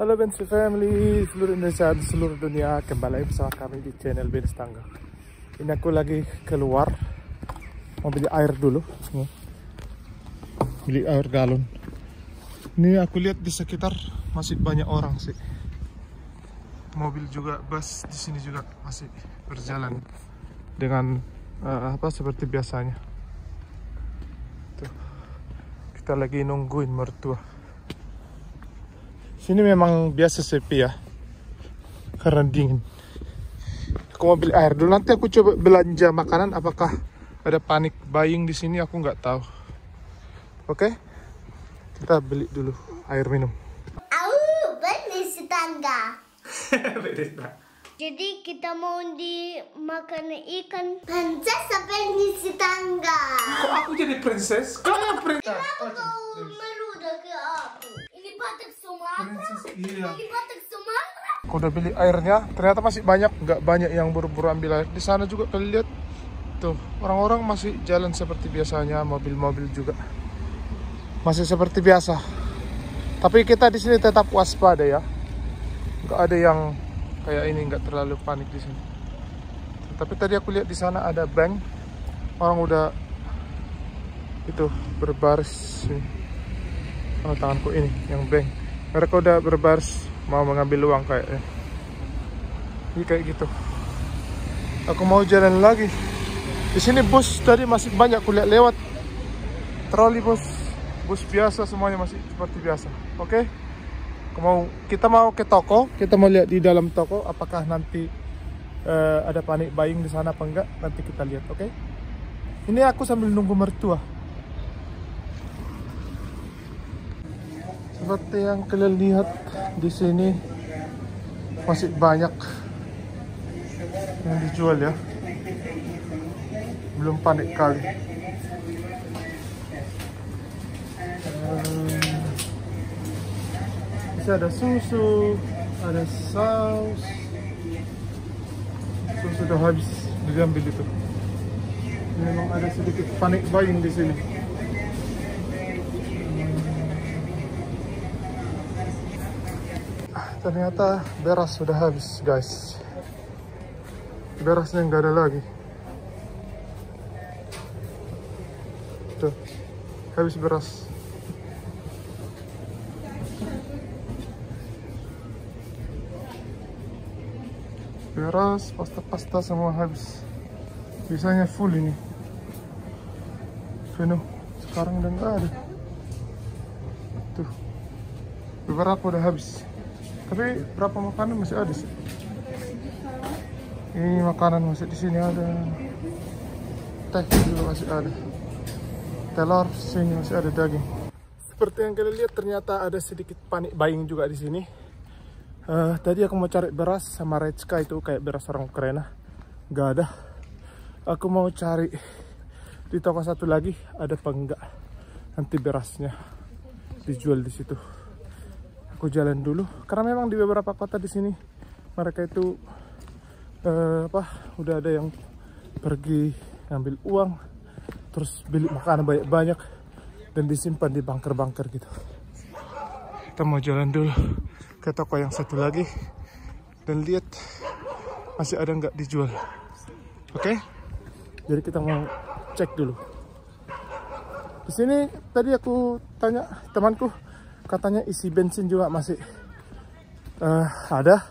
Halo Bensi Family, seluruh Indonesia dan seluruh dunia, kembali bersama kami di channel Bensi Tangga. Ini aku lagi keluar, mau beli air dulu, beli air galon. Ini aku lihat di sekitar masih banyak orang sih. Mobil juga, bus di sini juga masih berjalan dengan seperti biasanya. Tuh, kita lagi nungguin mertua. Sini memang biasa sepi ya, karena dingin. Aku mau beli air dulu, nanti aku coba belanja makanan. Apakah ada panic buying di sini? Aku nggak tahu. Oke, kita beli dulu air minum. Bensi Tangga. Jadi kita mau dimakan ikan princess Bensi Tangga. Kok aku jadi princess? Kok aku princess? Kenapa kau merudah ke aku? Ini Batak Sumatera. Iya. Ini Batak Sumatera. Aku udah beli airnya, ternyata masih banyak, nggak banyak yang buru-buru ambil air. Di sana juga kalian lihat, tuh orang-orang masih jalan seperti biasanya, mobil-mobil juga masih seperti biasa. Tapi kita di sini tetap waspada ya, nggak ada yang kayak ini, nggak terlalu panik di sini. Tapi tadi aku lihat di sana ada bank, orang udah itu berbaris. Oh, tanganku ini yang bank, mereka udah berbaris mau mengambil uang kayaknya. Ini kayak gitu. Aku mau jalan lagi. Di sini bus tadi masih banyak kulihat lewat. Troli bus biasa semuanya masih seperti biasa. Oke. Kita mau ke toko. Kita mau lihat di dalam toko apakah nanti ada panic buying di sana apa enggak. Nanti kita lihat. Oke. Ini aku sambil nunggu mertua. Seperti yang kalian lihat di sini masih banyak yang dijual ya. Belum panik kali. Bisa ada susu, ada saus. Susu sudah habis diambil itu. Memang ada sedikit panik buying di sini. Ternyata beras sudah habis guys. Berasnya nggak ada lagi. Tuh, habis beras. Beras, pasta-pasta semua habis. Biasanya full ini. Penuh. Sekarang udah nggak ada. Tuh, beberapa udah habis. Tapi berapa makanan masih ada sih. Ini makanan masih di sini ada. Teh juga masih ada. Telur sini masih ada, daging. Seperti yang kalian lihat, ternyata ada sedikit panik buying juga di sini. Tadi aku mau cari beras sama Rechka, itu kayak beras orang Ukraina. Gak ada. Aku mau cari di toko satu lagi, ada apa enggak nanti berasnya dijual di situ. Aku jalan dulu karena memang di beberapa kota di sini mereka itu udah ada yang pergi ngambil uang terus beli makanan banyak-banyak dan disimpan di bunker-bunker gitu. Kita mau jalan dulu ke toko yang satu lagi dan lihat masih ada nggak dijual. Oke? Jadi kita mau cek dulu. Di sini tadi aku tanya temanku, katanya isi bensin juga masih ada,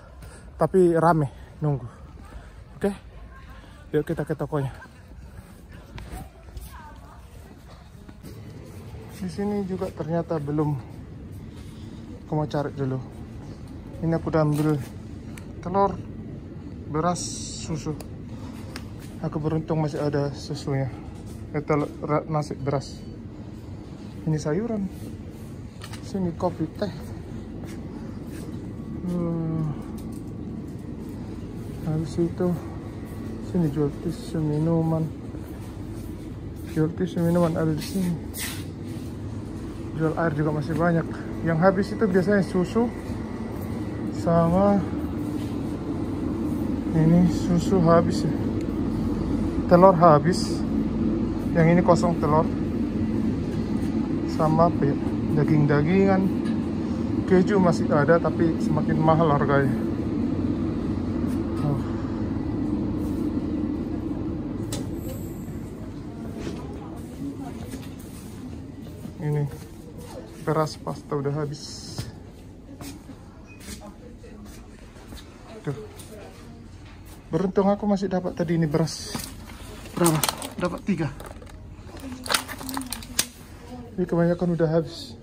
tapi rame nunggu. Oke, yuk kita ke tokonya. Di sini juga ternyata belum. Aku mau cari dulu. Ini aku udah ambil telur, beras, susu. Aku beruntung masih ada susunya. Telur, nasi, beras. Ini sayuran. Sini kopi, teh. Habis itu sini jual tisu minuman. Jual tisu minuman ada di sini. Jual air juga masih banyak. Yang habis itu biasanya susu sama ini, susu habis ya. Telur habis. Yang ini kosong telur. Sama apa ya? Daging-dagingan Keju masih ada tapi semakin mahal harganya. Ini beras pasta udah habis. Tuh. Beruntung aku masih dapat tadi ini beras. Berapa? Dapat 3. Ini kebanyakan udah habis.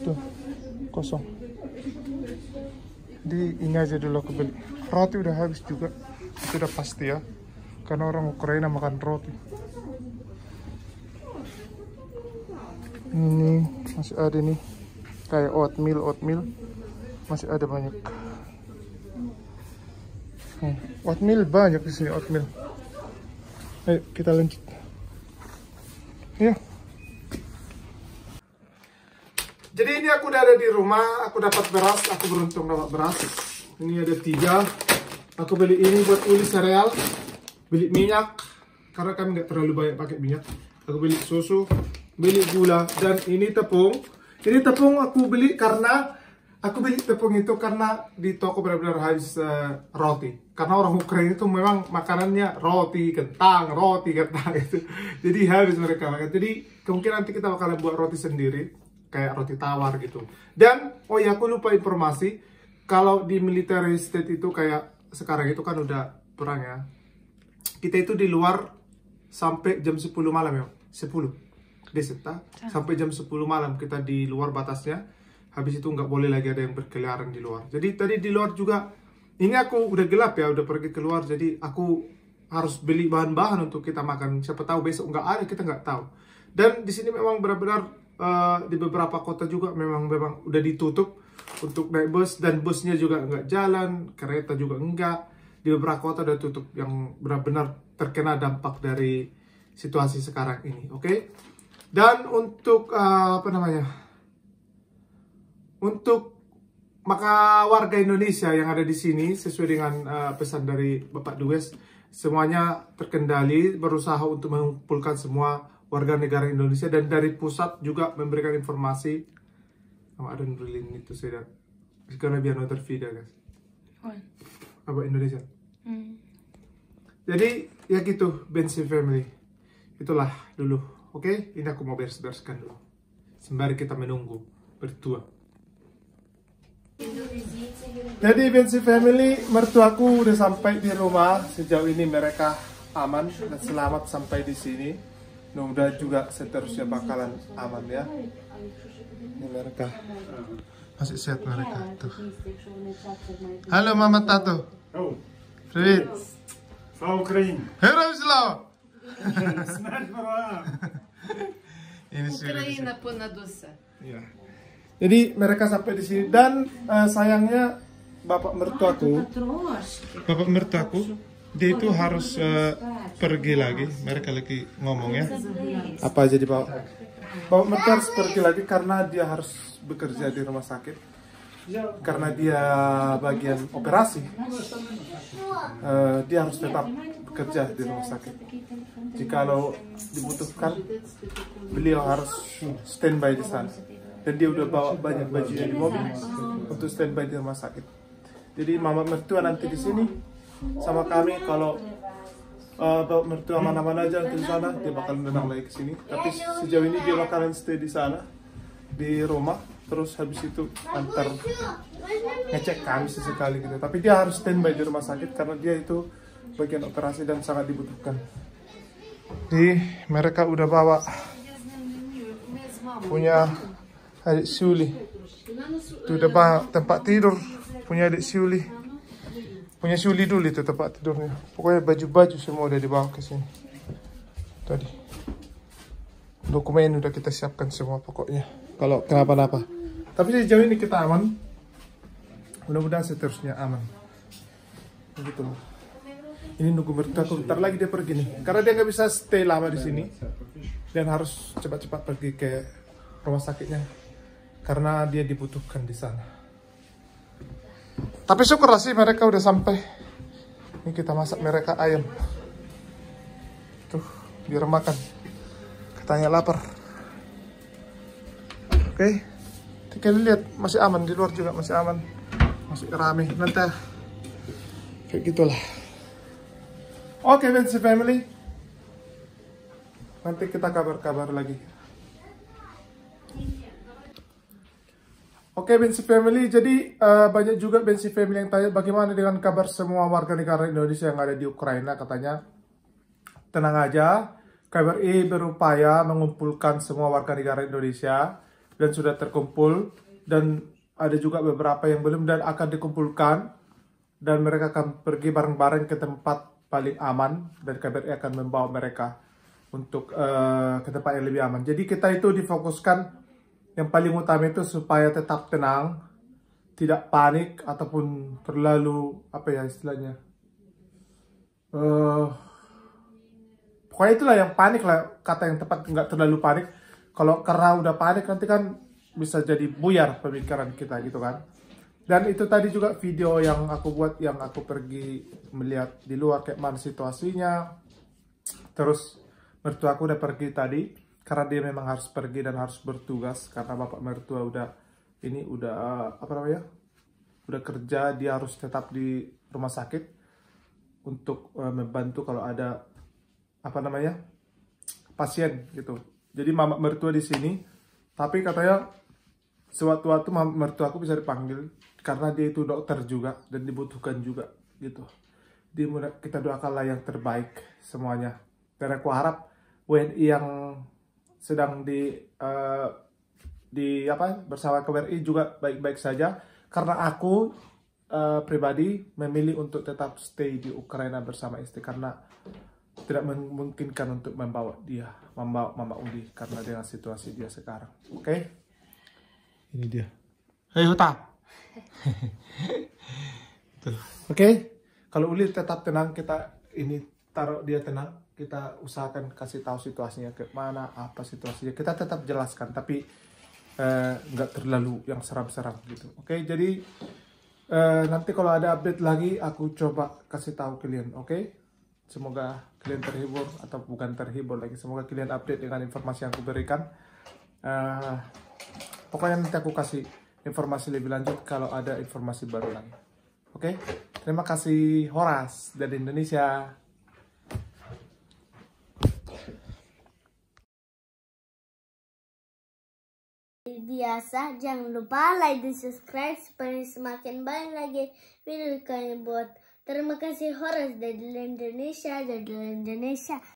Tuh, kosong. Jadi ini aja dulu aku beli. Roti udah habis juga. Itu udah pasti ya. Karena orang Ukraina makan roti. Ini masih ada nih. Kayak oatmeal. Masih ada banyak. Oatmeal banyak di sini oatmeal. Ayo kita lanjut. Ya. Jadi ini aku udah ada di rumah, aku dapat beras, aku beruntung dapat beras. Ini ada 3. Aku beli ini buat uli sereal, beli minyak karena kami nggak terlalu banyak pakai minyak. Aku beli susu, beli gula, dan ini tepung. Ini tepung aku beli karena tepung itu karena di toko benar-benar habis roti. Karena orang Ukraina itu memang makanannya roti kentang itu. Jadi habis mereka makan. Jadi kemungkinan nanti kita bakalan buat roti sendiri, kayak roti tawar gitu. Dan oh ya, aku lupa informasi, kalau di military state itu kayak sekarang itu kan udah perang ya. Kita itu di luar sampai jam 10 malam ya. 10 deseta sampai jam 10 malam kita di luar batasnya. Habis itu nggak boleh lagi ada yang berkeliaran di luar. Jadi tadi di luar juga, ini aku udah gelap ya, udah pergi keluar. Jadi aku harus beli bahan-bahan untuk kita makan. Siapa tahu besok nggak ada, kita nggak tahu. Dan di sini memang benar-benar di beberapa kota juga memang udah ditutup untuk naik bus, dan busnya juga nggak jalan, kereta juga enggak. Di beberapa kota udah tutup yang benar-benar terkena dampak dari situasi sekarang ini. Oke? Dan untuk untuk maka warga Indonesia yang ada di sini, sesuai dengan pesan dari Bapak Dubes, semuanya terkendali, berusaha untuk mengumpulkan semua warga negara Indonesia, dan dari pusat juga memberikan informasi. I don't really need to say that. It's gonna be another video, guys. About Indonesia. Jadi ya gitu, Bensi Family. Itulah dulu. Oke, ini aku mau beres-bereskan dulu. Sembari kita menunggu berdua. Jadi Bensi Family, mertuaku udah sampai di rumah. Sejauh ini mereka aman dan selamat sampai di sini. Mudah juga seterusnya bakalan aman ya. Ini mereka masih sehat mereka tuh. Halo Mama Tato. Oh, Привет. слава Україні! Героям слава! Смерть ворогам! Україна понад усе. Ya. Jadi mereka sampai di sini, dan sayangnya bapak mertuaku dia itu harus pergi lagi. Mereka lagi ngomong ya. Apa aja dibawa? Bapak mertua harus pergi lagi karena dia harus bekerja di rumah sakit. Karena dia bagian operasi, dia harus tetap bekerja di rumah sakit. Jikalau dibutuhkan, beliau harus standby di sana. Dan dia udah bawa banyak bajunya di mobil untuk standby di rumah sakit. Jadi mama mertua nanti di sini sama kami. Kalau bapak mertua mana-mana aja di sana, dia bakalan datang lagi ke sini. Tapi sejauh ini dia bakalan stay di sana, di rumah. Terus habis itu antar ngecek kami sesekali gitu. Tapi dia harus standby di rumah sakit karena dia itu bagian operasi dan sangat dibutuhkan. Jadi mereka udah bawa punya adik Syuli. Itu udah tempat tidur punya adik Syuli. Punya Syuli dulu itu tempat tidurnya. Pokoknya baju-baju semua udah dibawa ke sini. Tadi dokumen udah kita siapkan semua pokoknya. Kalau kenapa-napa. Tapi sejauh ini kita aman. Mudah-mudahan seterusnya aman. Begitu. Ini nunggu mertuaku, bentar lagi dia pergi nih. Karena dia nggak bisa stay lama di sini. Dan harus cepat-cepat pergi ke rumah sakitnya. Karena dia dibutuhkan di sana. Tapi syukurlah sih mereka udah sampai. Ini kita masak mereka ayam. Tuh, biar makan. Katanya lapar. Oke. Kalian lihat masih aman, di luar juga masih aman. Masih rame. Nanti kayak gitulah. Oke, Bensi Family. Nanti kita kabar-kabar lagi. Oke, Bensi Family. Jadi banyak juga Bensi Family yang tanya bagaimana dengan kabar semua warga negara Indonesia yang ada di Ukraina. Katanya tenang aja, KBRI berupaya mengumpulkan semua warga negara Indonesia dan sudah terkumpul, dan ada juga beberapa yang belum dan akan dikumpulkan, dan mereka akan pergi bareng-bareng ke tempat paling aman dan KBRI akan membawa mereka untuk ke tempat yang lebih aman. Jadi kita itu difokuskan yang paling utama itu supaya tetap tenang, tidak panik ataupun terlalu apa ya istilahnya. Pokoknya itulah yang panik lah, kata yang tepat, nggak terlalu panik. Kalau karena udah panik nanti kan bisa jadi buyar pemikiran kita gitu kan. Dan itu tadi juga video yang aku buat, yang aku pergi melihat di luar kayak mana situasinya. Terus mertua aku udah pergi tadi karena dia memang harus pergi dan harus bertugas karena bapak mertua udah apa namanya? Udah kerja, dia harus tetap di rumah sakit untuk membantu kalau ada apa namanya? Pasien gitu. Jadi mama mertua di sini, tapi katanya sewaktu-waktu mama mertua aku bisa dipanggil karena dia itu dokter juga dan dibutuhkan juga gitu. Kita doakanlah yang terbaik semuanya. Dan aku harap WNI yang sedang bersama KBRI juga baik-baik saja, karena aku pribadi memilih untuk tetap stay di Ukraina bersama istri karena tidak memungkinkan untuk membawa Mama Uli karena dengan situasi dia sekarang. Oke? Ini dia. Hei Huta. Oke? Kalau Uli tetap tenang, kita ini taruh dia tenang. Kita usahakan kasih tahu situasinya ke mana, apa situasinya. Kita tetap jelaskan, tapi nggak terlalu yang seram-seram gitu. Oke? Jadi nanti kalau ada update lagi, aku coba kasih tahu kalian. Oke? Semoga kalian terhibur atau bukan terhibur lagi. Semoga kalian update dengan informasi yang aku berikan. Pokoknya nanti aku kasih informasi lebih lanjut kalau ada informasi baru lagi. Oke? Terima kasih Horas dari Indonesia. Biasa, jangan lupa like dan subscribe supaya semakin banyak lagi video kalian buat. Terima kasih Horas dari Indonesia.